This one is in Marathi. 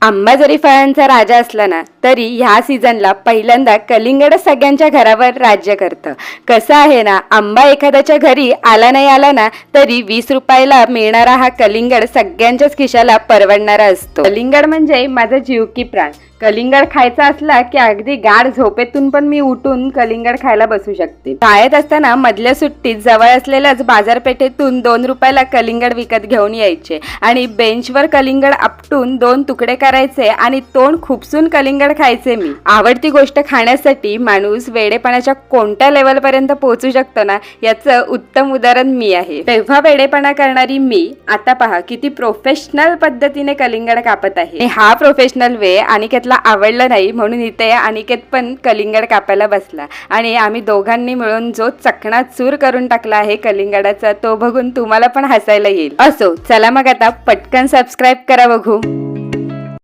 आंबा जरी फळांचा राजा असला ना तरी ह्या सीझनला पहिल्यांदा कलिंगड सगळ्यांच्या घरावर राज्य करतं. कसं आहे ना, आंबा एखाद्याच्या घरी आला नाही आला ना तरी 20 रुपयाला मिळणारा हा कलिंगड सगळ्यांच्याच खिशाला परवडणारा असतो. कलिंगड म्हणजे माझा जीव की प्राण. कलिंगड खायचा असला की अगदी गाढ झोपेतून पण मी उठून कलिंगड खायला बसू शकते. शाळेत असताना मधल्या सुट्टीत जवळ असलेल्याच बाजारपेठेतून 2 रुपयाला कलिंगड विकत घेऊन यायचे आणि बेंचवर कलिंगड आपटून 2 तुकडे करायचे आणि तोंड खुपसून कलिंगड खायचे मी. आवडती गोष्ट खाण्यासाठी माणूस वेडेपणाच्या कोणत्या लेवल पर्यंत पोहोचू शकतो ना, याचं उत्तम उदाहरण मी आहे. तेव्हा वेडेपणा करणारी मी आता पहा किती प्रोफेशनल पद्धतीने कलिंगड कापत आहे. हा प्रोफेशनल वे अनिकेतला आवडला नाही म्हणून इथे अनिकेत पण कलिंगड कापायला बसला आणि आम्ही दोघांनी मिळून जो चकणाचूर करून टाकला आहे कलिंगडाचा, तो बघून तुम्हाला पण हसायला येईल. असो, चला मग आता पटकन सबस्क्राईब करा बघू.